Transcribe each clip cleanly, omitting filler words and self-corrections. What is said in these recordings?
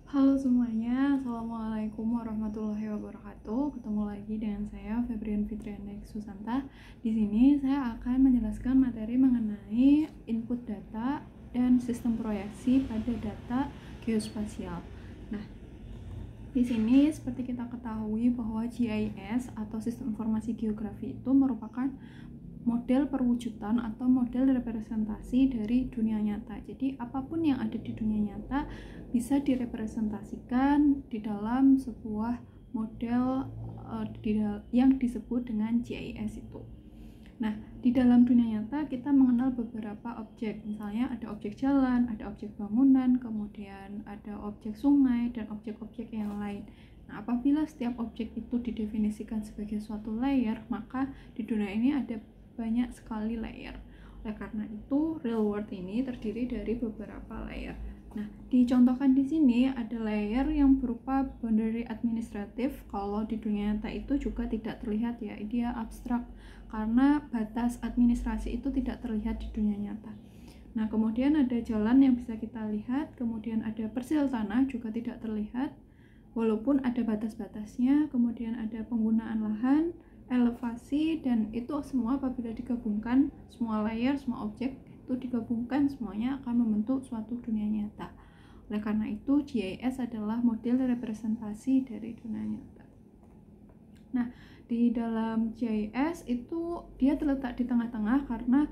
Halo semuanya, Assalamualaikum warahmatullahi wabarakatuh. Ketemu lagi dengan saya Febrian Fitriana Susanta. Di sini saya akan menjelaskan materi mengenai input data dan sistem proyeksi pada data geospasial. Nah, di sini seperti kita ketahui bahwa GIS atau Sistem Informasi Geografi itu merupakan model perwujudan atau model representasi dari dunia nyata. Jadi apapun yang ada di dunia nyata bisa direpresentasikan di dalam sebuah model yang disebut dengan GIS itu. Nah, di dalam dunia nyata kita mengenal beberapa objek. Misalnya ada objek jalan, ada objek bangunan, kemudian ada objek sungai dan objek-objek yang lain. Nah, apabila setiap objek itu didefinisikan sebagai suatu layer, maka di dunia ini ada banyak sekali layer. Oleh karena itu, real world ini terdiri dari beberapa layer. Nah, dicontohkan di sini ada layer yang berupa boundary administratif. Kalau di dunia nyata itu juga tidak terlihat ya, dia abstrak karena batas administrasi itu tidak terlihat di dunia nyata. Nah, kemudian ada jalan yang bisa kita lihat, kemudian ada persil tanah juga tidak terlihat walaupun ada batas-batasnya, kemudian ada penggunaan lahan, elevasi, dan itu semua apabila digabungkan, semua layer, semua objek itu digabungkan, semuanya akan membentuk suatu dunia nyata. Oleh karena itu, GIS adalah model representasi dari dunia nyata. Nah, di dalam GIS itu dia terletak di tengah-tengah karena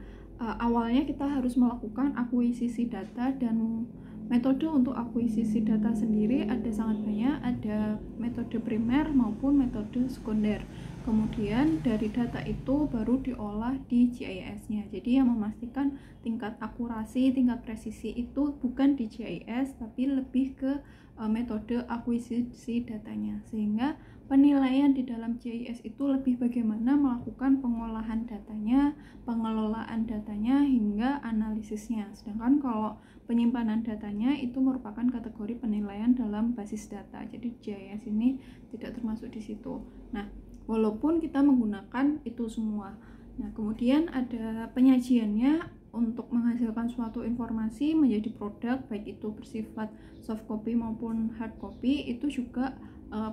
awalnya kita harus melakukan akuisisi data, dan metode untuk akuisisi data sendiri ada sangat banyak, ada metode primer maupun metode sekunder. Kemudian dari data itu baru diolah di GIS-nya. Jadi yang memastikan tingkat akurasi, tingkat presisi itu bukan di GIS tapi lebih ke metode akuisisi datanya, sehingga penilaian di dalam GIS itu lebih bagaimana melakukan pengolahan datanya, pengelolaan datanya, hingga analisisnya. Sedangkan kalau penyimpanan datanya itu merupakan kategori penilaian dalam basis data. Jadi GIS ini tidak termasuk di situ. Nah, walaupun kita menggunakan itu semua. Nah, kemudian ada penyajiannya untuk menghasilkan suatu informasi menjadi produk, baik itu bersifat soft copy maupun hard copy, itu juga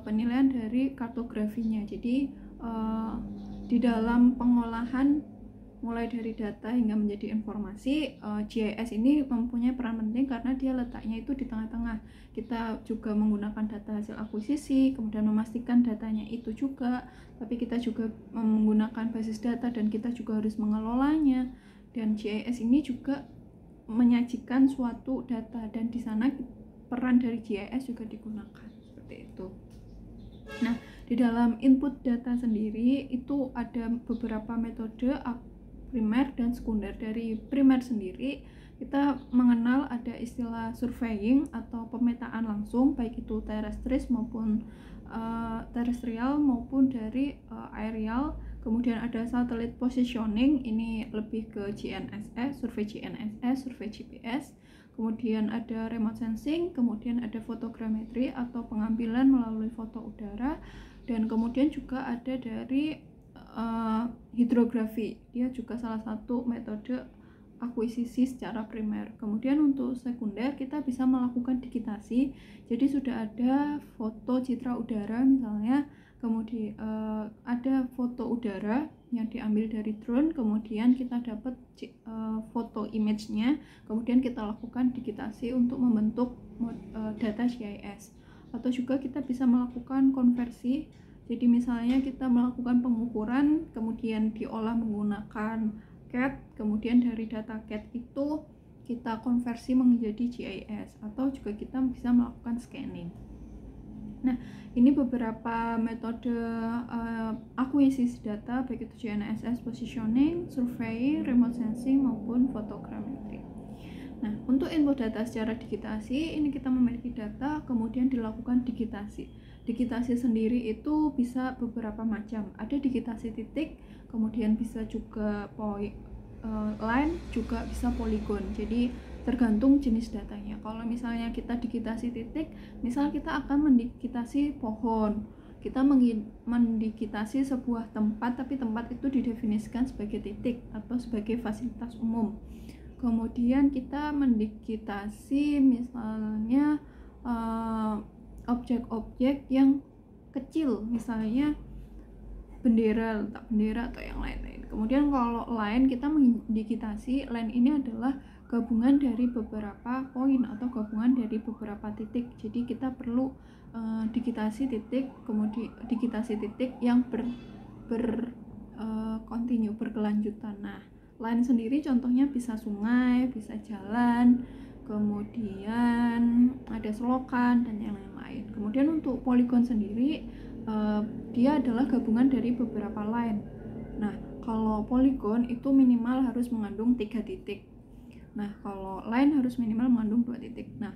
penilaian dari kartografinya. Jadi di dalam pengolahan mulai dari data hingga menjadi informasi, GIS ini mempunyai peran penting karena dia letaknya itu di tengah-tengah. Kita juga menggunakan data hasil akuisisi, kemudian memastikan datanya itu juga, tapi kita juga menggunakan basis data dan kita juga harus mengelolanya. Dan GIS ini juga menyajikan suatu data, dan di sana peran dari GIS juga digunakan seperti itu. Nah, di dalam input data sendiri itu ada beberapa metode primer dan sekunder. Dari primer sendiri kita mengenal ada istilah surveying atau pemetaan langsung, baik itu terestrial maupun dari aerial. Kemudian ada satellite positioning, ini lebih ke GNSS, survei GNSS, survei GPS. Kemudian ada remote sensing, kemudian ada fotogrametri atau pengambilan melalui foto udara, dan kemudian juga ada dari hidrografi. Dia juga salah satu metode akuisisi secara primer. Kemudian untuk sekunder kita bisa melakukan digitasi. Jadi sudah ada foto citra udara misalnya, kemudian ada foto udara yang diambil dari drone, kemudian kita dapat foto image-nya, kemudian kita lakukan digitasi untuk membentuk data GIS. Atau juga kita bisa melakukan konversi. Jadi misalnya kita melakukan pengukuran, kemudian diolah menggunakan CAD, kemudian dari data CAD itu kita konversi menjadi GIS, atau juga kita bisa melakukan scanning. Nah, ini beberapa metode akuisisi data, baik itu GNSS, positioning, survey, remote sensing, maupun fotogrametri. Nah, untuk input data secara digitasi, ini kita memiliki data, kemudian dilakukan digitasi. Digitasi sendiri itu bisa beberapa macam. Ada digitasi titik, kemudian bisa juga line, juga bisa polygon. Jadi tergantung jenis datanya. Kalau misalnya kita digitasi titik, misal kita akan mendigitasi pohon, kita mendigitasi sebuah tempat, tapi tempat itu didefinisikan sebagai titik atau sebagai fasilitas umum. Kemudian kita mendigitasi misalnya objek-objek yang kecil, misalnya bendera, letak bendera atau yang lain-lain. Kemudian kalau line, kita mendigitasi. Line ini adalah gabungan dari beberapa poin atau gabungan dari beberapa titik. Jadi kita perlu digitasi titik, kemudian digitasi titik yang continue, berkelanjutan. Nah, line sendiri contohnya bisa sungai, bisa jalan, kemudian ada selokan dan yang lain-lain. Kemudian untuk poligon sendiri, dia adalah gabungan dari beberapa line. Nah, kalau poligon itu minimal harus mengandung 3 titik. Nah, kalau line harus minimal mengandung 2 titik. Nah,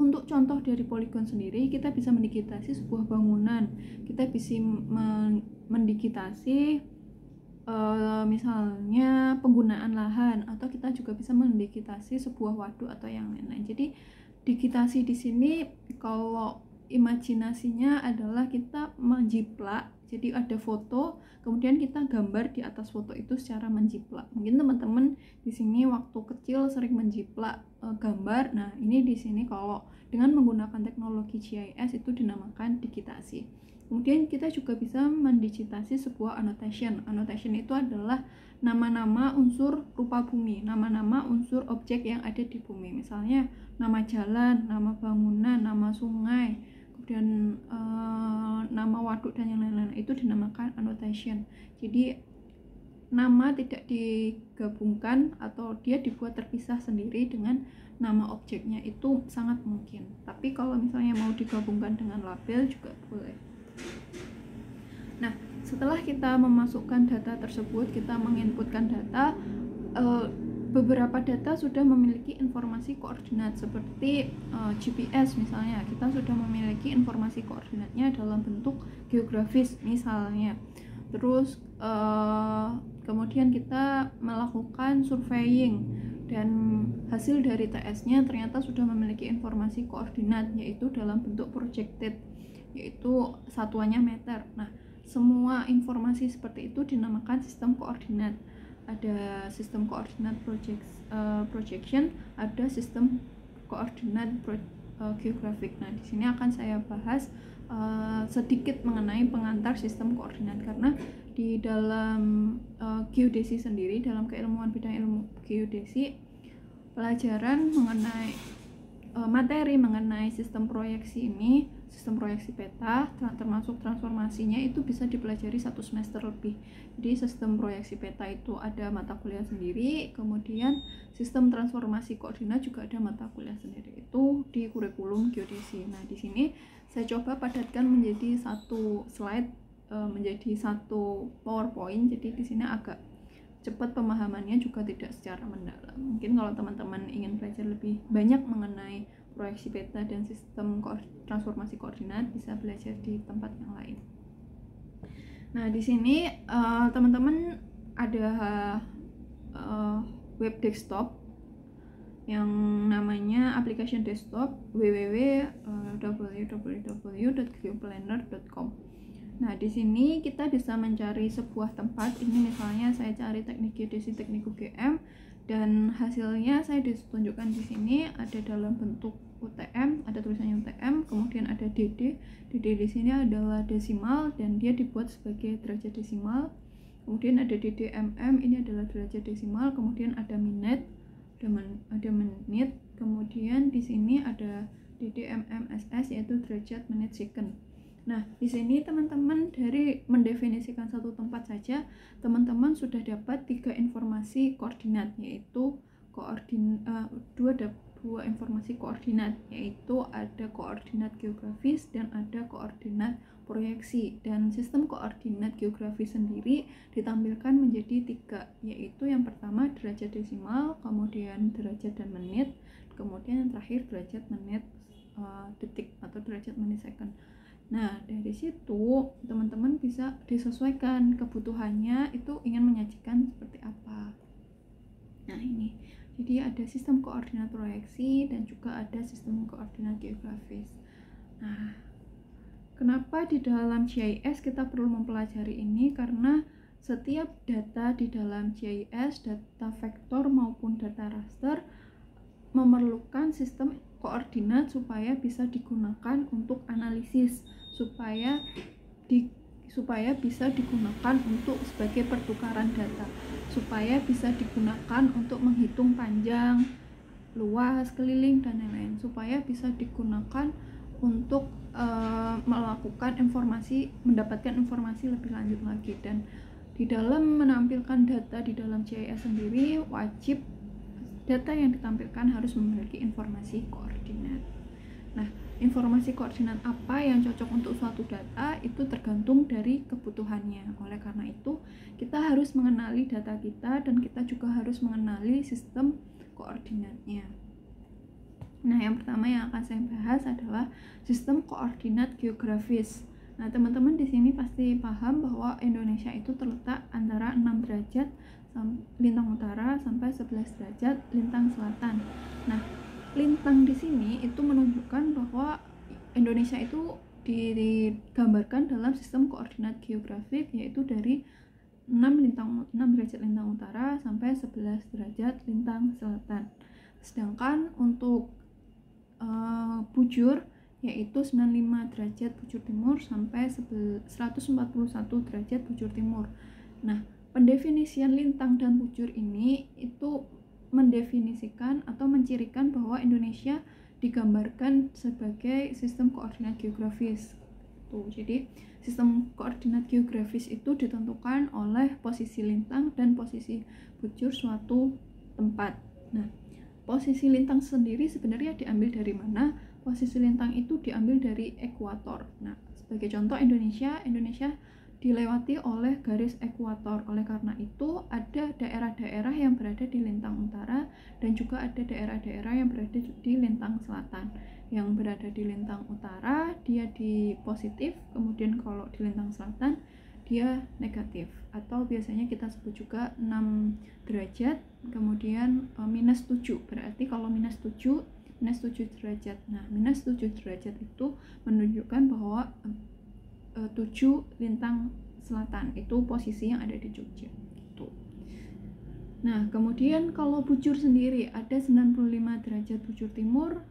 untuk contoh dari poligon sendiri, kita bisa mendigitasi sebuah bangunan. Kita bisa mendigitasi misalnya penggunaan lahan, atau kita juga bisa mendigitasi sebuah waduk atau yang lain-lain. Jadi digitasi di sini kalau imajinasinya adalah kita menjiplak. Jadi ada foto, kemudian kita gambar di atas foto itu secara menjiplak. Mungkin teman-teman di sini waktu kecil sering menjiplak gambar. Nah, ini di sini kalau dengan menggunakan teknologi GIS itu dinamakan digitasi. Kemudian kita juga bisa mendigitasi sebuah annotation. Annotation itu adalah nama-nama unsur rupa bumi, nama-nama unsur objek yang ada di bumi. Misalnya nama jalan, nama bangunan, nama sungai, kemudian nama waduk dan yang lain-lain, itu dinamakan annotation. Jadi nama tidak digabungkan atau dia dibuat terpisah sendiri dengan nama objeknya, itu sangat mungkin. Tapi kalau misalnya mau digabungkan dengan label juga boleh. Nah, setelah kita memasukkan data tersebut, kita menginputkan data, beberapa data sudah memiliki informasi koordinat seperti GPS misalnya. Kita sudah memiliki informasi koordinatnya dalam bentuk geografis misalnya. Terus kemudian kita melakukan surveying, dan hasil dari TS-nya ternyata sudah memiliki informasi koordinat, yaitu dalam bentuk projected, yaitu satuannya meter. Nah, semua informasi seperti itu dinamakan sistem koordinat. Ada sistem koordinat projection, ada sistem koordinat geografik. Nah, di sini akan saya bahas sedikit mengenai pengantar sistem koordinat, karena di dalam geodesi sendiri, dalam keilmuan bidang ilmu geodesi, pelajaran mengenai materi mengenai sistem proyeksi ini, sistem proyeksi peta termasuk transformasinya, itu bisa dipelajari 1 semester lebih. Jadi sistem proyeksi peta itu ada mata kuliah sendiri, kemudian sistem transformasi koordinat juga ada mata kuliah sendiri, itu di kurikulum geodesi. Nah, di sini saya coba padatkan menjadi satu slide, menjadi satu PowerPoint. Jadi di sini agak cepat pemahamannya, juga tidak secara mendalam. Mungkin kalau teman-teman ingin belajar lebih banyak mengenai proyeksi peta dan sistem transformasi koordinat, bisa belajar di tempat yang lain. Nah, di sini teman-teman ada web desktop yang namanya application desktop, www.geoplanner.com. Nah, di sini kita bisa mencari sebuah tempat. Ini misalnya saya cari teknik geodesi teknik UGM, dan hasilnya saya ditunjukkan di sini ada dalam bentuk UTM, ada tulisannya UTM, kemudian ada DD. DD di sini adalah desimal dan dia dibuat sebagai derajat desimal. Kemudian ada DDMM, ini adalah derajat desimal. Kemudian ada minute, ada menit. Kemudian di sini ada DDMMSS, yaitu derajat menit second. Nah, di sini teman-teman dari mendefinisikan satu tempat saja, teman-teman sudah dapat 3 informasi koordinat, yaitu dua informasi koordinat, yaitu ada koordinat geografis dan ada koordinat proyeksi. Dan sistem koordinat geografis sendiri ditampilkan menjadi 3, yaitu yang pertama derajat desimal, kemudian derajat dan menit, kemudian yang terakhir derajat menit detik atau derajat menit second. Nah, dari situ teman-teman bisa disesuaikan kebutuhannya itu ingin menyajikan seperti apa. Nah, ini. Jadi ada sistem koordinat proyeksi dan juga ada sistem koordinat geografis. Nah, kenapa di dalam GIS kita perlu mempelajari ini? Karena setiap data di dalam GIS, data vektor maupun data raster, memerlukan sistem koordinat supaya bisa digunakan untuk analisis, supaya bisa digunakan untuk sebagai pertukaran data, supaya bisa digunakan untuk menghitung panjang, luas, keliling, dan lain-lain, supaya bisa digunakan untuk mendapatkan informasi lebih lanjut lagi. Dan di dalam menampilkan data di dalam GIS sendiri, wajib data yang ditampilkan harus memiliki informasi koordinat. Nah, informasi koordinat apa yang cocok untuk suatu data itu tergantung dari kebutuhannya. Oleh karena itu, kita harus mengenali data kita dan kita juga harus mengenali sistem koordinatnya. Nah, yang pertama yang akan saya bahas adalah sistem koordinat geografis. Nah, teman-teman di sini pasti paham bahwa Indonesia itu terletak antara 6 derajat lintang utara sampai 11 derajat lintang selatan. Nah, lintang di sini itu menunjukkan bahwa Indonesia itu digambarkan dalam sistem koordinat geografik, yaitu dari 6 derajat lintang utara sampai 11 derajat lintang selatan. Sedangkan untuk bujur yaitu 95 derajat bujur timur sampai 141 derajat bujur timur. Nah, pendefinisian lintang dan bujur ini itu mendefinisikan atau mencirikan bahwa Indonesia digambarkan sebagai sistem koordinat geografis. Jadi sistem koordinat geografis itu ditentukan oleh posisi lintang dan posisi bujur suatu tempat. Nah, posisi lintang sendiri sebenarnya diambil dari mana? Posisi lintang itu diambil dari ekuator. Nah, sebagai contoh Indonesia dilewati oleh garis ekuator. Oleh karena itu, ada daerah-daerah yang berada di lintang utara dan juga ada daerah-daerah yang berada di lintang selatan. Yang berada di lintang utara dia di positif, kemudian kalau di lintang selatan dia negatif, atau biasanya kita sebut juga 6 derajat kemudian minus 7. Berarti kalau minus 7 derajat. Nah, minus 7 derajat itu menunjukkan bahwa 7 lintang selatan itu posisi yang ada di Jogja gitu. Nah, kemudian kalau bujur sendiri ada 95 derajat bujur timur,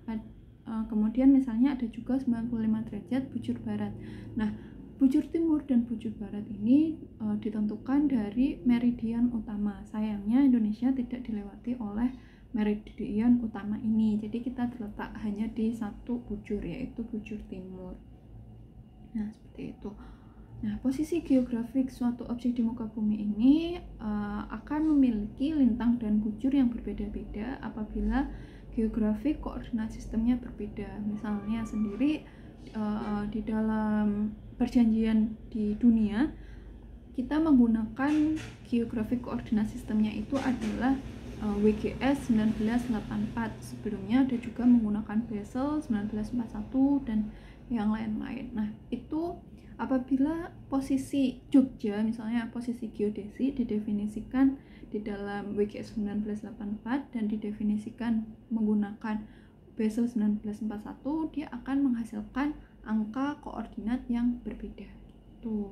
kemudian misalnya ada juga 95 derajat bujur barat. Nah, bujur timur dan bujur barat ini ditentukan dari meridian utama. Sayangnya Indonesia tidak dilewati oleh meridian utama ini, jadi kita terletak hanya di satu bujur, yaitu bujur timur. Nah, seperti itu. Nah, posisi geografik suatu objek di muka bumi ini akan memiliki lintang dan bujur yang berbeda-beda apabila geografik koordinat sistemnya berbeda. Misalnya sendiri di dalam perjanjian di dunia, kita menggunakan geografik koordinat sistemnya itu adalah WGS 1984. Sebelumnya ada juga menggunakan Basel 1941 dan yang lain-lain. Nah, itu apabila posisi Jogja, misalnya posisi geodesi didefinisikan di dalam WGS 1984 dan didefinisikan menggunakan Basel 1941, dia akan menghasilkan angka koordinat yang berbeda. Tuh.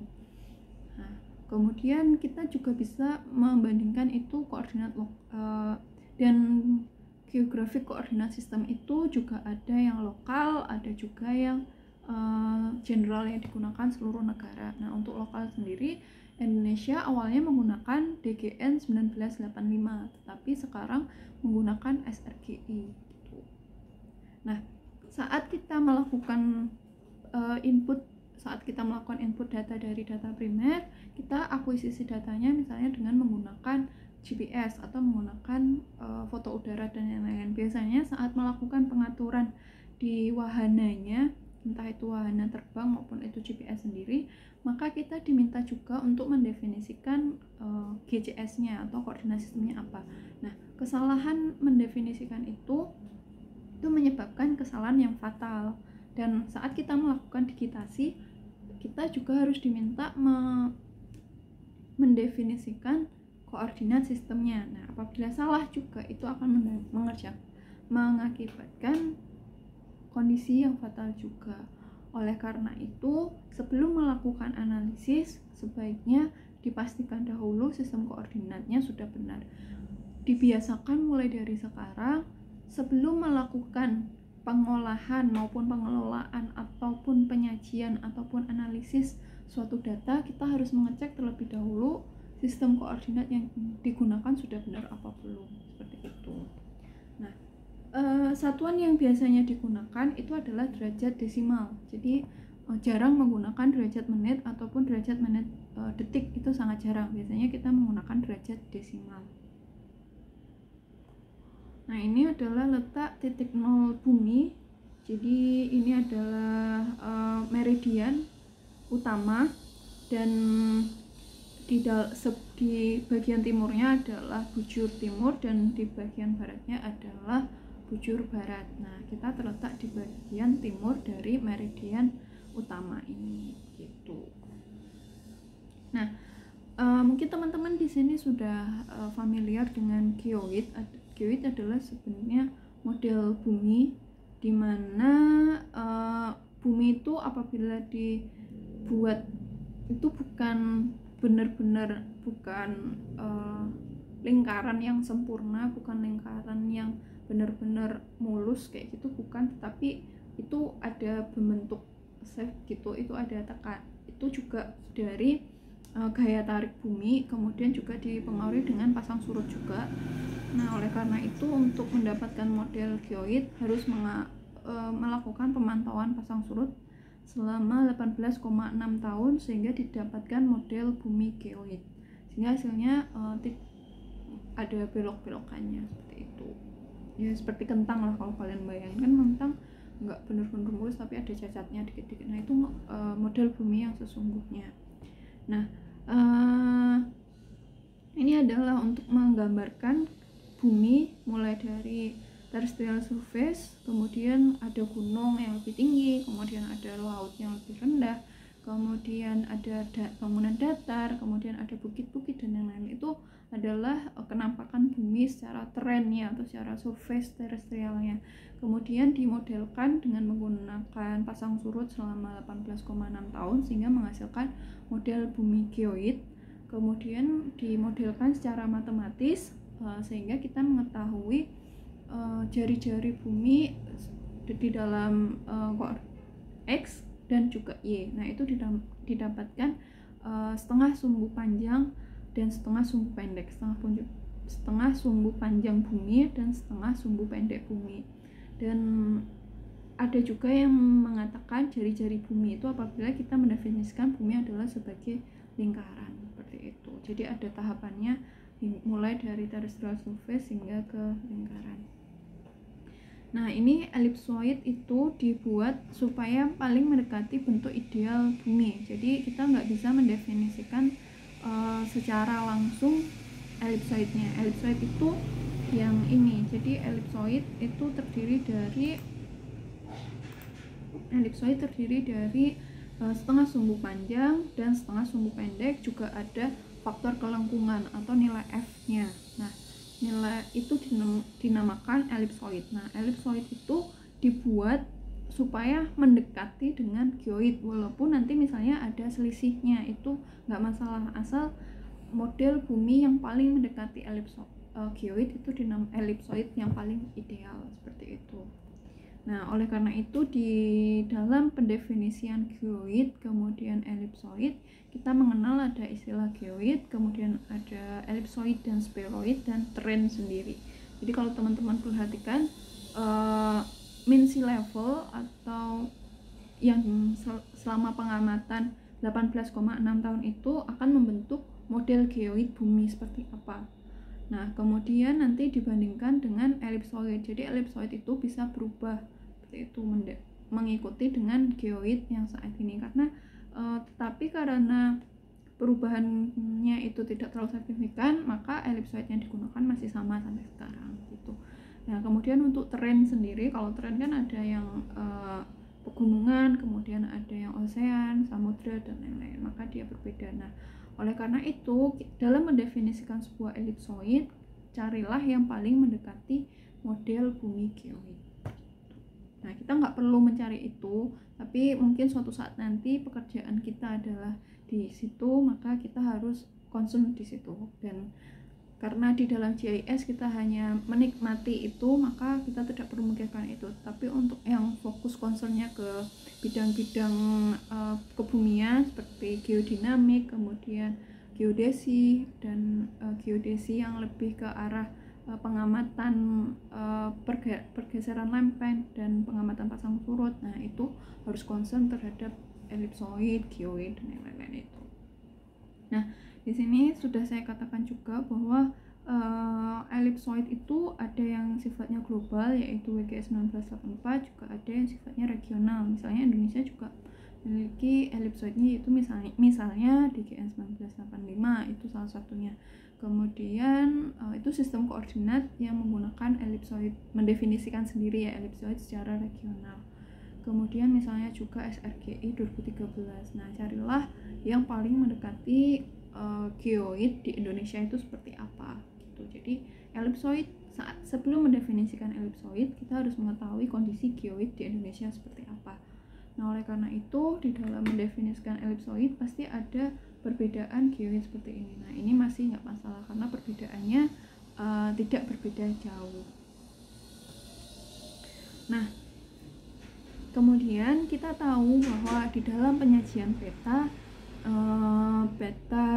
Nah, kemudian kita juga bisa membandingkan itu koordinat dan geografik koordinat sistem itu juga ada yang lokal, ada juga yang general yang digunakan seluruh negara. Nah, untuk lokal sendiri Indonesia awalnya menggunakan DGN 1985, tetapi sekarang menggunakan SRGI gitu. Nah, saat kita melakukan input data dari data primer, kita akuisisi datanya misalnya dengan menggunakan GPS atau menggunakan foto udara dan lain-lain. Biasanya saat melakukan pengaturan di wahananya, entah itu wahana terbang maupun itu GPS sendiri, maka kita diminta juga untuk mendefinisikan GCS-nya atau koordinat sistemnya apa. Nah, kesalahan mendefinisikan itu menyebabkan kesalahan yang fatal. Dan saat kita melakukan digitasi, kita juga harus diminta mendefinisikan koordinat sistemnya. Nah, apabila salah juga itu akan mengakibatkan kondisi yang fatal juga. Oleh karena itu, sebelum melakukan analisis, sebaiknya dipastikan dahulu sistem koordinatnya sudah benar. Dibiasakan mulai dari sekarang, sebelum melakukan pengolahan maupun pengelolaan ataupun penyajian ataupun analisis suatu data, kita harus mengecek terlebih dahulu sistem koordinat yang digunakan sudah benar apa belum, seperti itu. Nah, satuan yang biasanya digunakan itu adalah derajat desimal. Jadi jarang menggunakan derajat menit ataupun derajat menit detik, itu sangat jarang. Biasanya kita menggunakan derajat desimal. Nah, ini adalah letak titik nol bumi. Jadi ini adalah meridian utama, dan di bagian timurnya adalah bujur timur dan di bagian baratnya adalah bujur barat. Nah, kita terletak di bagian timur dari meridian utama ini, gitu. Nah, mungkin teman-teman di sini sudah familiar dengan geoid. Geoid adalah sebenarnya model bumi, di mana bumi itu apabila dibuat itu bukan benar-benar lingkaran yang sempurna, bukan lingkaran yang benar-benar mulus kayak gitu, bukan, tetapi itu ada berbentuk shape gitu, itu ada tekan, itu juga dari gaya tarik bumi, kemudian juga dipengaruhi dengan pasang surut juga. Nah, oleh karena itu untuk mendapatkan model geoid harus melakukan pemantauan pasang surut selama 18,6 tahun sehingga didapatkan model bumi geoid, sehingga hasilnya ada belok-belokannya seperti itu. Ya seperti kentang lah, kalau kalian bayangin kan kentang nggak benar-benar mulus tapi ada cacatnya dikit-dikit. Nah, itu model bumi yang sesungguhnya. Nah, ini adalah untuk menggambarkan bumi mulai dari terrestrial surface, kemudian ada gunung yang lebih tinggi, kemudian ada laut yang lebih rendah, kemudian ada bangunan datar, kemudian ada bukit-bukit dan yang lain. Itu adalah kenampakan bumi secara terennya atau secara surface terestrialnya. Kemudian dimodelkan dengan menggunakan pasang surut selama 18,6 tahun sehingga menghasilkan model bumi geoid. Kemudian dimodelkan secara matematis sehingga kita mengetahui jari-jari bumi di dalam X dan juga Y. Nah, itu didapatkan setengah sumbu panjang dan setengah sumbu pendek, setengah sumbu panjang bumi dan setengah sumbu pendek bumi. Dan ada juga yang mengatakan jari-jari bumi itu apabila kita mendefinisikan bumi adalah sebagai lingkaran, seperti itu. Jadi ada tahapannya mulai dari terrestrial surface hingga ke lingkaran. Nah, ini elipsoid itu dibuat supaya paling mendekati bentuk ideal bumi. Jadi kita nggak bisa mendefinisikan secara langsung elipsoidnya. Elipsoid itu yang ini. Jadi elipsoid itu terdiri dari setengah sumbu panjang dan setengah sumbu pendek, juga ada faktor kelengkungan atau nilai F-nya. Nah, nilai itu dinamakan elipsoid. Nah, elipsoid itu dibuat supaya mendekati dengan geoid, walaupun nanti misalnya ada selisihnya, itu nggak masalah, asal model bumi yang paling mendekati geoid itu elipsoid yang paling ideal, seperti itu. Nah, oleh karena itu di dalam pendefinisian geoid kemudian elipsoid, kita mengenal ada istilah geoid, kemudian ada elipsoid dan spheroid dan terrain sendiri. Jadi kalau teman-teman perhatikan mean sea level atau yang selama pengamatan 18,6 tahun itu akan membentuk model geoid bumi seperti apa. Nah, kemudian nanti dibandingkan dengan elipsoid. Jadi elipsoid itu bisa berubah seperti itu mengikuti dengan geoid yang saat ini, karena tetapi karena perubahannya itu tidak terlalu signifikan, maka elipsoid yang digunakan masih sama sampai sekarang gitu. Nah, kemudian untuk terrain sendiri, kalau terrain kan ada yang pegunungan, kemudian ada yang ocean, samudra dan lain-lain, maka dia berbeda. Nah, oleh karena itu dalam mendefinisikan sebuah elipsoid, carilah yang paling mendekati model bumi geoid. Nah, kita nggak perlu mencari itu, tapi mungkin suatu saat nanti pekerjaan kita adalah di situ, maka kita harus concern di situ. Dan karena di dalam GIS kita hanya menikmati itu, maka kita tidak perlu memikirkan itu. Tapi untuk yang fokus concernnya ke bidang-bidang kebumian seperti geodinamik, kemudian geodesi, dan geodesi yang lebih ke arah pengamatan pergeseran lempeng dan pengamatan pasang surut, nah itu harus concern terhadap ellipsoid, geoid, dan lain-lain itu. Nah, di sini sudah saya katakan juga bahwa ellipsoid itu ada yang sifatnya global yaitu WGS 1984, juga ada yang sifatnya regional. Misalnya Indonesia juga memiliki ellipsoidnya, yaitu misalnya DGN 1985 itu salah satunya. Kemudian itu sistem koordinat yang menggunakan ellipsoid, mendefinisikan sendiri ya ellipsoid secara regional. Kemudian misalnya juga SRGI 2013. Nah, carilah yang paling mendekati geoid di Indonesia itu seperti apa gitu. Jadi ellipsoid, sebelum mendefinisikan ellipsoid kita harus mengetahui kondisi geoid di Indonesia seperti apa. Nah, oleh karena itu di dalam mendefinisikan ellipsoid pasti ada perbedaan geoid seperti ini. Nah, ini masih nggak masalah karena perbedaannya tidak berbeda jauh. Nah, kemudian kita tahu bahwa di dalam penyajian peta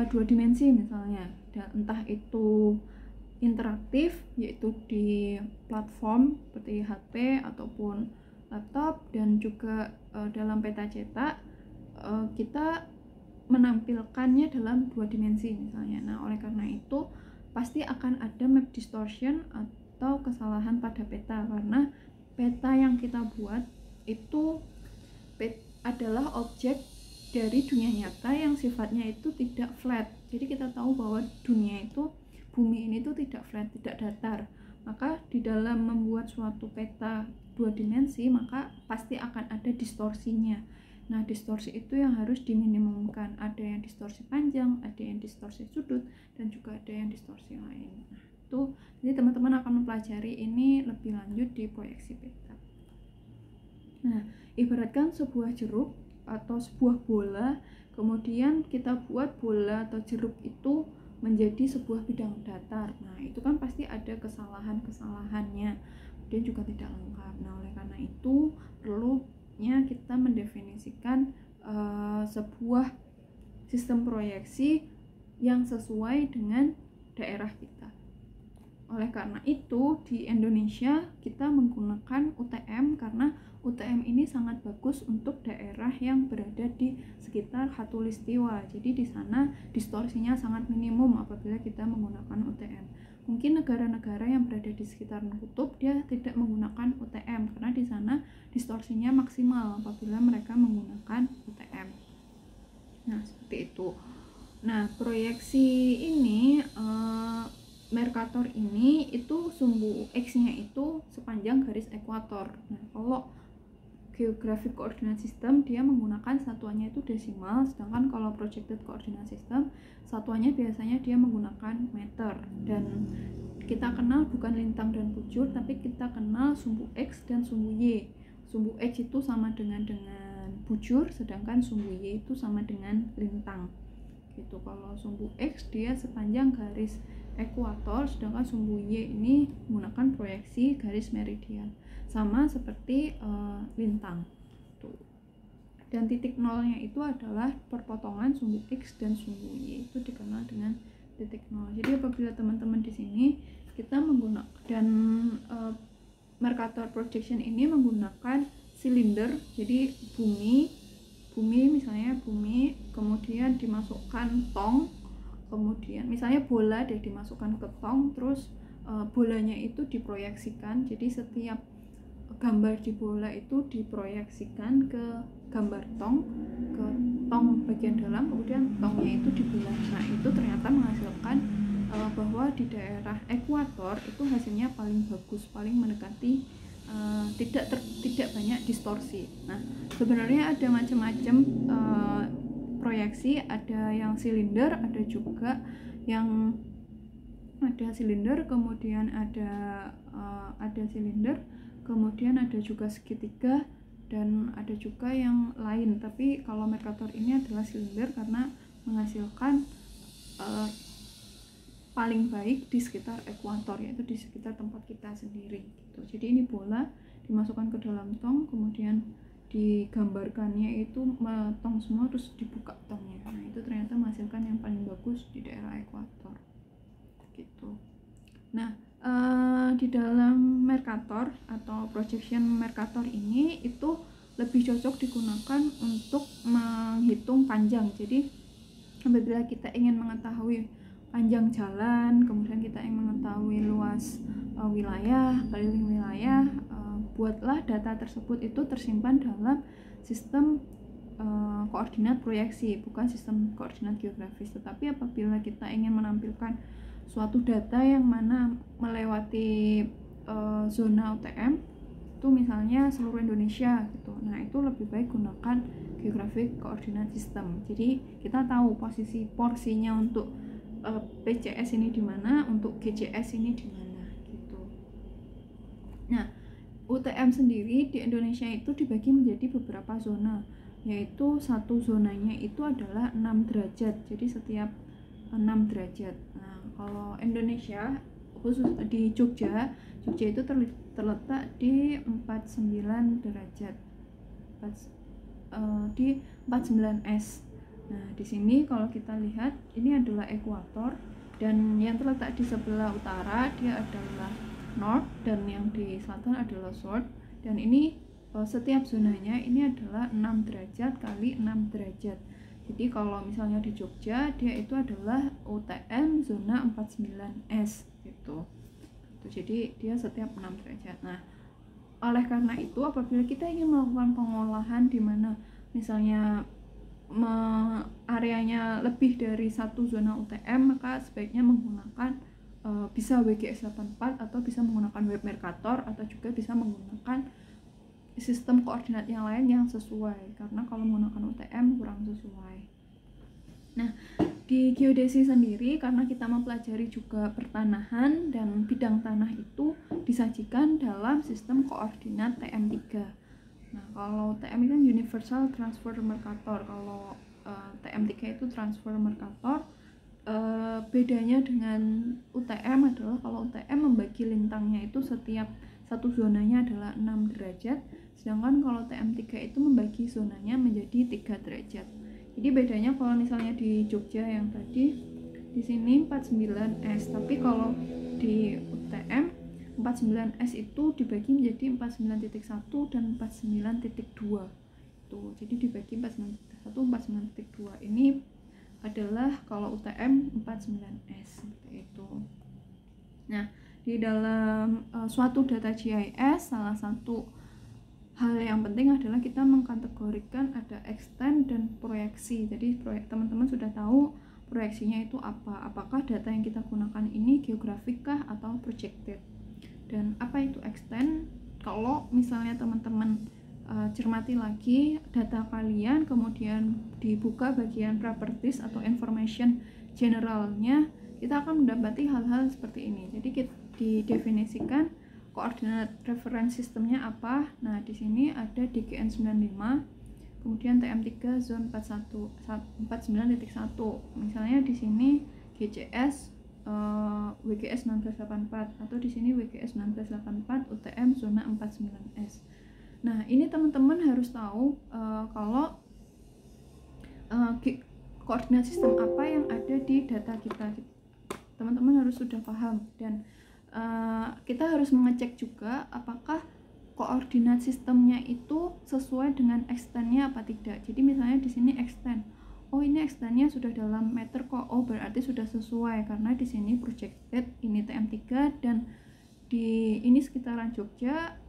dua dimensi misalnya, entah itu interaktif yaitu di platform seperti HP ataupun laptop, dan juga dalam peta cetak kita menampilkannya dalam dua dimensi misalnya. Nah, oleh karena itu pasti akan ada map distortion atau kesalahan pada peta, karena peta yang kita buat itu adalah objek dari dunia nyata yang sifatnya itu tidak flat. Jadi kita tahu bahwa dunia itu, bumi ini itu tidak flat, tidak datar. Maka di dalam membuat suatu peta dua dimensi maka pasti akan ada distorsinya. Nah, distorsi itu yang harus diminimumkan. Ada yang distorsi panjang, ada yang distorsi sudut, dan juga ada yang distorsi lain. Nah, itu jadi teman-teman akan mempelajari ini lebih lanjut di proyeksi peta. Nah, ibaratkan sebuah jeruk atau sebuah bola, kemudian kita buat bola atau jeruk itu menjadi sebuah bidang datar. Nah, itu kan pasti ada kesalahan-kesalahannya, dan juga tidak lengkap. Nah, oleh karena itu perlunya kita mendefinisikan sebuah sistem proyeksi yang sesuai dengan daerah kita. Oleh karena itu di Indonesia kita menggunakan UTM karena UTM ini sangat bagus untuk daerah yang berada di sekitar Khatulistiwa. Jadi di sana distorsinya sangat minimum apabila kita menggunakan UTM. Mungkin negara-negara yang berada di sekitar kutub dia tidak menggunakan UTM karena di sana distorsinya maksimal apabila mereka menggunakan UTM. Nah, seperti itu. Nah, proyeksi ini Mercator ini itu sumbu X-nya itu sepanjang garis ekuator. Nah, kalau Geographic Coordinate System dia menggunakan satuannya itu desimal, sedangkan kalau Projected Coordinate System satuannya biasanya dia menggunakan meter. Dan kita kenal bukan lintang dan bujur, tapi kita kenal sumbu X dan sumbu Y. Sumbu X itu sama dengan bujur, sedangkan sumbu Y itu sama dengan lintang. Gitu. Kalau sumbu X dia sepanjang garis ekuator, sedangkan sumbu Y ini menggunakan proyeksi garis meridian, sama seperti lintang. Tuh. Dan titik nolnya itu adalah perpotongan sumbu X dan sumbu Y, itu dikenal dengan titik nol. Jadi apabila teman-teman di sini kita menggunakan dan Mercator projection ini menggunakan silinder, jadi bumi misalnya bumi, kemudian dimasukkan tong, kemudian misalnya bola deh dimasukkan ke tong, terus bolanya itu diproyeksikan. Jadi setiap gambar di bola itu diproyeksikan ke gambar tong, ke tong bagian dalam, kemudian tongnya itu dibelah. Nah, itu ternyata menghasilkan bahwa di daerah ekuator itu hasilnya paling bagus, paling mendekati tidak banyak distorsi. Nah, sebenarnya ada macam-macam proyeksi, ada yang silinder, ada juga yang silinder, kemudian ada silinder, kemudian ada juga segitiga, dan ada juga yang lain. Tapi kalau Mercator ini adalah silinder karena menghasilkan paling baik di sekitar ekuator, yaitu di sekitar tempat kita sendiri gitu. Jadi ini bola dimasukkan ke dalam tong, kemudian digambarkannya itu tong semua, terus dibuka tongnya. Nah itu ternyata menghasilkan yang paling bagus di daerah ekuator gitu. Nah di dalam Mercator atau projection Mercator ini itu lebih cocok digunakan untuk menghitung panjang. Jadi apabila kita ingin mengetahui panjang jalan, kemudian kita ingin mengetahui luas wilayah, keliling wilayah, buatlah data tersebut itu tersimpan dalam sistem koordinat proyeksi, bukan sistem koordinat geografis. Tetapi apabila kita ingin menampilkan suatu data yang mana melewati zona UTM itu misalnya seluruh Indonesia gitu, nah itu lebih baik gunakan geographic coordinate system. Jadi kita tahu posisi porsinya untuk PCS ini di mana, untuk GCS ini di mana gitu. Nah UTM sendiri di Indonesia itu dibagi menjadi beberapa zona, yaitu satu zonanya itu adalah 6 derajat, jadi setiap 6 derajat. Nah kalau Indonesia khusus di Jogja itu terletak di 49 derajat, di 49S. Nah di sini kalau kita lihat ini adalah ekuator, dan yang terletak di sebelah utara dia adalah north, dan yang di selatan adalah south. Dan ini setiap zonanya ini adalah 6 derajat kali 6 derajat. Jadi kalau misalnya di Jogja dia itu adalah UTM zona 49S gitu. Jadi dia setiap 6 derajat. Nah, oleh karena itu apabila kita ingin melakukan pengolahan di mana misalnya areanya lebih dari satu zona UTM, maka sebaiknya menggunakan bisa WGS 84 atau bisa menggunakan web Mercator, atau juga bisa menggunakan sistem koordinat yang lain yang sesuai, karena kalau menggunakan UTM kurang sesuai. Nah di geodesi sendiri, karena kita mempelajari juga pertanahan dan bidang tanah itu disajikan dalam sistem koordinat TM3. Nah kalau TM itu kan Universal Transfer Mercator, kalau TM3 itu Transfer Mercator. Bedanya dengan UTM adalah kalau UTM membagi lintangnya itu setiap satu zonanya adalah 6 derajat, sedangkan kalau TM3 itu membagi zonanya menjadi 3 derajat. Jadi bedanya kalau misalnya di Jogja yang tadi di sini 49S, tapi kalau di UTM 49S itu dibagi menjadi 49.1 dan 49.2. Tuh, jadi dibagi 49.1, 49.2. Ini adalah kalau UTM 49S seperti itu. Nah, di dalam suatu data GIS, salah satu hal yang penting adalah kita mengkategorikan ada extend dan proyeksi. Jadi teman-teman sudah tahu proyeksinya itu apa, apakah data yang kita gunakan ini geografik kah atau projected. Dan apa itu extend? Kalau misalnya teman-teman cermati lagi data kalian, kemudian dibuka bagian properties atau information generalnya, kita akan mendapati hal-hal seperti ini. Jadi didefinisikan koordinat reference sistemnya apa. Nah di sini ada DGN95, kemudian TM3 zone 49.1. Misalnya di sini GCS WGS 1984, atau di sini WGS 1984 UTM zona 49S. Nah ini teman-teman harus tahu kalau koordinat sistem apa yang ada di data kita. Teman-teman harus sudah paham, dan kita harus mengecek juga apakah koordinat sistemnya itu sesuai dengan extendnya apa tidak. Jadi misalnya di sini extend, oh ini extendnya sudah dalam meter kok, oh berarti sudah sesuai karena di sini projected ini TM3 dan di ini sekitaran Jogja,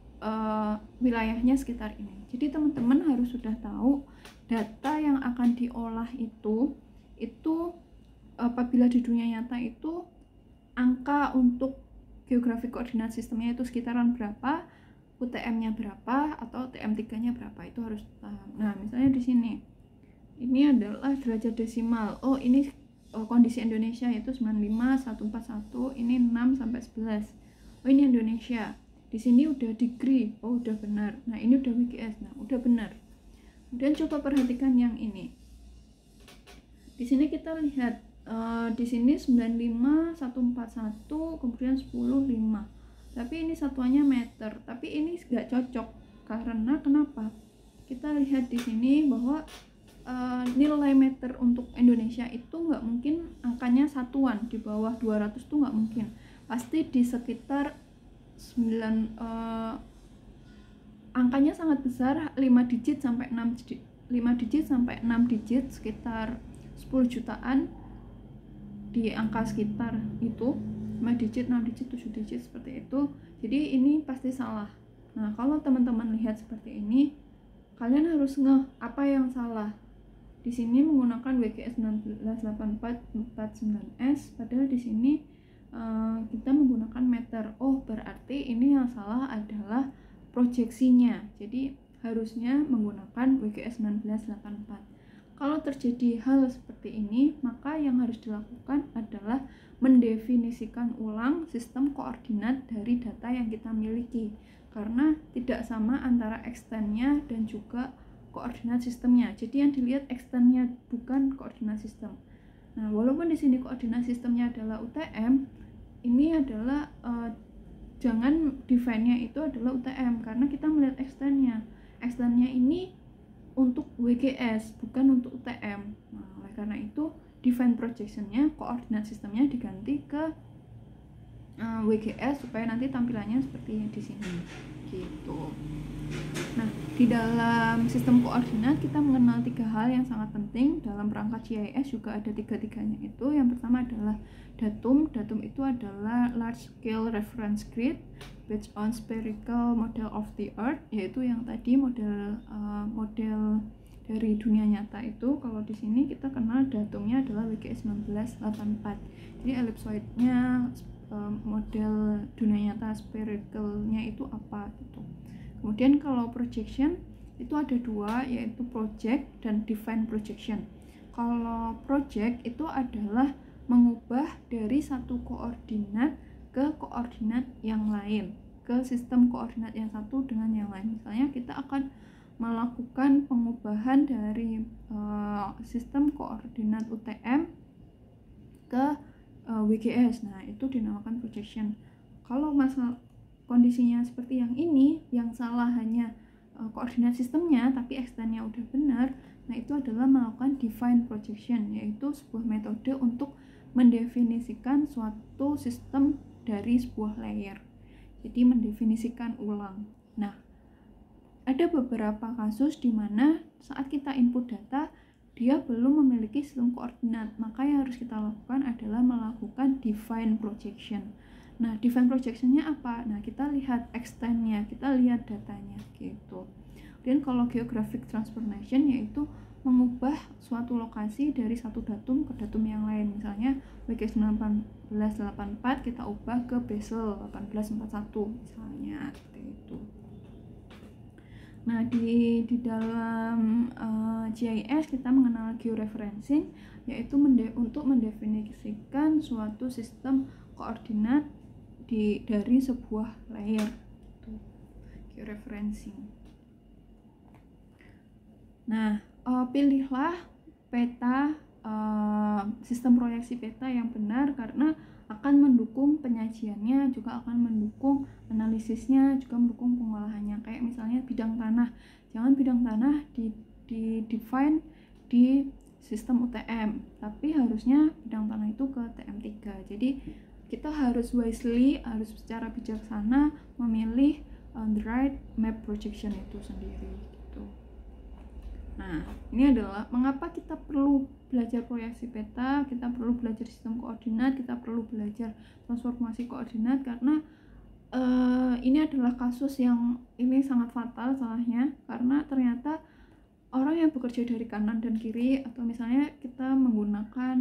wilayahnya sekitar ini. Jadi teman-teman harus sudah tahu data yang akan diolah itu apabila di dunia nyata itu angka untuk geographic koordinat sistemnya itu sekitaran berapa, UTM-nya berapa, atau TM3-nya berapa, itu harus paham. Nah misalnya di sini ini adalah derajat desimal, oh ini kondisi Indonesia yaitu 95.141, ini 6 sampai 11. Oh ini Indonesia. Di sini udah degree, oh udah benar. Nah ini udah WGS, nah udah benar. Kemudian coba perhatikan yang ini. Di sini kita lihat Di sini 95 141 kemudian 10 5, tapi ini satuannya meter, tapi ini nggak cocok karena kenapa? Kita lihat di sini bahwa nilai meter untuk Indonesia itu nggak mungkin angkanya satuan, di bawah 200 tuh nggak mungkin, pasti di sekitar 9, angkanya sangat besar, 5 digit sampai 6 digit, 5 digit sampai 6 digit, sekitar 10 jutaan di angka sekitar itu, 5 digit, 6 digit, 7 digit seperti itu. Jadi ini pasti salah. Nah, kalau teman-teman lihat seperti ini, kalian harus ngeh apa yang salah. Di sini menggunakan WGS 198449S, padahal di sini kita menggunakan meter. Oh, berarti ini yang salah adalah proyeksinya. Jadi harusnya menggunakan WGS 1984. Kalau terjadi hal seperti ini, maka yang harus dilakukan adalah mendefinisikan ulang sistem koordinat dari data yang kita miliki, karena tidak sama antara extendnya dan juga koordinat sistemnya. Jadi yang dilihat extendnya, bukan koordinat sistem. Nah, walaupun di sini koordinat sistemnya adalah UTM, ini adalah jangan define-nya itu adalah UTM, karena kita melihat extendnya. Extendnya ini untuk WGS, bukan untuk UTM. Nah, oleh karena itu define projection-nya, koordinat sistemnya diganti ke WGS supaya nanti tampilannya seperti di sini gitu. Nah, di dalam sistem koordinat kita mengenal 3 hal yang sangat penting. Dalam perangkat GIS juga ada 3-tiganya itu. Yang pertama adalah datum. Datum itu adalah large scale reference grid based on spherical model of the earth, yaitu yang tadi model dari dunia nyata itu. Kalau di sini kita kenal datumnya adalah WGS 1984. Jadi ellipsoidnya, model dunia nyata sphericalnya itu apa gitu. Kemudian kalau projection itu ada 2, yaitu project dan define projection. Kalau project itu adalah mengubah dari satu koordinat ke koordinat yang lain, ke sistem koordinat yang satu dengan yang lain. Misalnya kita akan melakukan pengubahan dari sistem koordinat UTM ke WGS. Nah, itu dinamakan projection. Kalau masalah kondisinya seperti yang ini, yang salah hanya koordinat sistemnya tapi extendnya udah benar, nah itu adalah melakukan define projection, yaitu sebuah metode untuk mendefinisikan suatu sistem dari sebuah layer. Jadi mendefinisikan ulang. Nah, ada beberapa kasus di mana saat kita input data dia belum memiliki sistem koordinat, maka yang harus kita lakukan adalah melakukan define projection. Nah, define projectionnya apa? Nah, kita lihat extendnya, kita lihat datanya gitu. Dan kalau geographic transformation yaitu mengubah suatu lokasi dari satu datum ke datum yang lain. Misalnya WGS 1984 kita ubah ke Basel 1841 misalnya seperti itu. Nah, di dalam GIS kita mengenal georeferencing, yaitu untuk mendefinisikan suatu sistem koordinat dari sebuah layer. Georeferencing. Nah, pilihlah peta, sistem proyeksi peta yang benar, karena akan mendukung penyajiannya, juga akan mendukung analisisnya, juga mendukung pengolahannya. Kayak misalnya bidang tanah, jangan bidang tanah di define di sistem UTM, tapi harusnya bidang tanah itu ke TM3. Jadi kita harus wisely, harus secara bijaksana memilih the right map projection itu sendiri gitu. Nah, ini adalah mengapa kita perlu belajar proyeksi peta, kita perlu belajar sistem koordinat, kita perlu belajar transformasi koordinat, karena ini adalah kasus yang ini sangat fatal salahnya, karena ternyata orang yang bekerja dari kanan dan kiri, atau misalnya kita menggunakan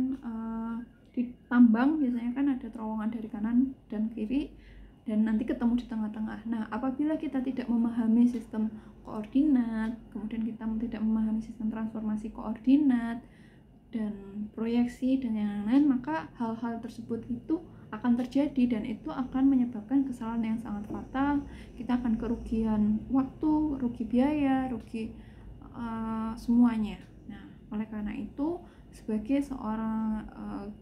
di tambang biasanya kan ada terowongan dari kanan dan kiri dan nanti ketemu di tengah-tengah. Nah, apabila kita tidak memahami sistem koordinat, kemudian kita tidak memahami sistem transformasi koordinat dan proyeksi dan yang lain, maka hal-hal tersebut itu akan terjadi dan itu akan menyebabkan kesalahan yang sangat fatal. Kita akan kerugian waktu, rugi biaya, rugi semuanya. Nah, oleh karena itu sebagai seorang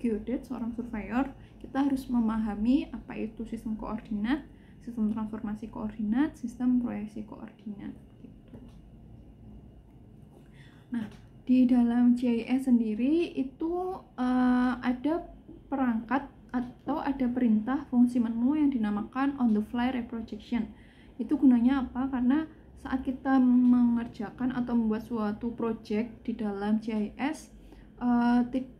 geodet, seorang surveyor, kita harus memahami apa itu sistem koordinat, sistem transformasi koordinat, sistem proyeksi koordinat gitu. Nah, di dalam GIS sendiri itu ada perangkat atau ada perintah fungsi menu yang dinamakan on the fly reprojection. Itu gunanya apa? Karena saat kita mengerjakan atau membuat suatu project di dalam GIS,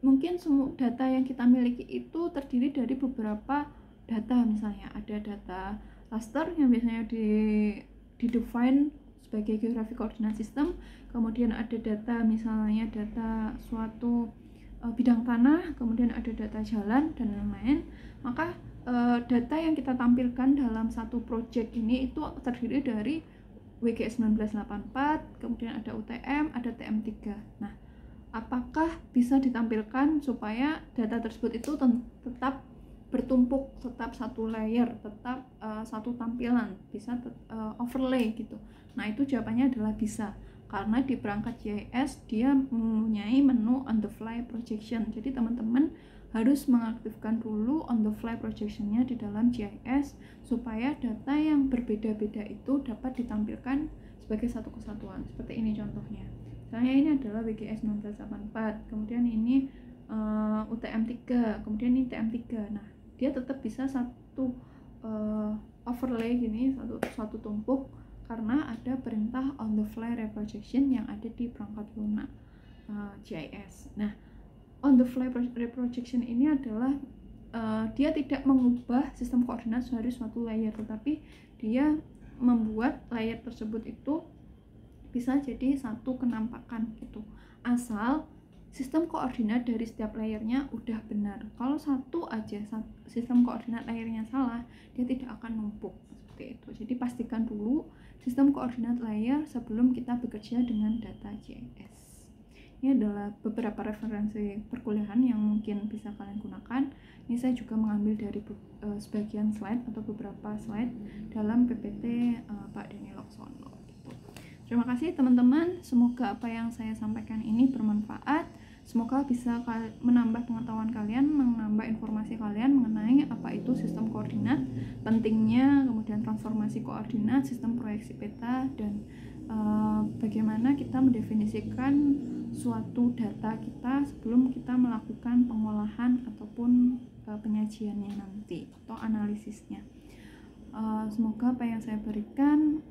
mungkin semua data yang kita miliki itu terdiri dari beberapa data. Misalnya ada data raster yang biasanya define sebagai geographic coordinate system, kemudian ada data misalnya data suatu bidang tanah, kemudian ada data jalan dan lain-lain. Maka data yang kita tampilkan dalam satu project ini itu terdiri dari WGS 1984, kemudian ada UTM, ada TM3. Nah, apakah bisa ditampilkan supaya data tersebut itu tetap bertumpuk, tetap satu layer, tetap satu tampilan, bisa overlay gitu. Nah, itu jawabannya adalah bisa, karena di perangkat GIS dia mempunyai menu on the fly projection. Jadi teman-teman harus mengaktifkan dulu on the fly projectionnya di dalam GIS supaya data yang berbeda-beda itu dapat ditampilkan sebagai satu kesatuan. Seperti ini contohnya. Misalnya ini adalah WGS 1984, kemudian ini UTM 3, kemudian ini TM 3. Nah, dia tetap bisa satu overlay gini, satu tumpuk, karena ada perintah on the fly reprojection yang ada di perangkat lunak GIS. Nah, on the fly reprojection ini adalah dia tidak mengubah sistem koordinat dari suatu layer, tetapi dia membuat layer tersebut itu bisa jadi satu kenampakan gitu, asal sistem koordinat dari setiap layernya udah benar. Kalau satu aja sistem koordinat layernya salah, dia tidak akan numpuk seperti itu. Jadi pastikan dulu sistem koordinat layer sebelum kita bekerja dengan data GIS. Ini adalah beberapa referensi perkuliahan yang mungkin bisa kalian gunakan. Ini saya juga mengambil dari sebagian slide atau beberapa slide dalam PPT Pak Denny Loksono gitu. Terima kasih teman-teman, semoga apa yang saya sampaikan ini bermanfaat. Semoga bisa menambah pengetahuan kalian, menambah informasi kalian mengenai apa itu sistem koordinat, pentingnya, kemudian transformasi koordinat, sistem proyeksi peta, dan bagaimana kita mendefinisikan suatu data kita sebelum kita melakukan pengolahan ataupun penyajiannya nanti atau analisisnya. Semoga apa yang saya berikan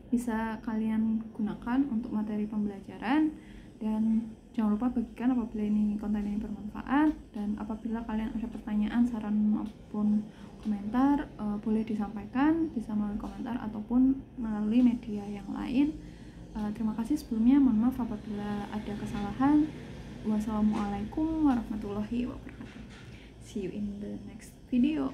bisa kalian gunakan untuk materi pembelajaran, dan jangan lupa bagikan apabila konten ini bermanfaat, dan apabila kalian ada pertanyaan, saran maupun komentar boleh disampaikan, bisa melalui komentar ataupun melalui media yang lain. Terima kasih sebelumnya, mohon maaf apabila ada kesalahan. Wassalamualaikum warahmatullahi wabarakatuh. See you in the next video.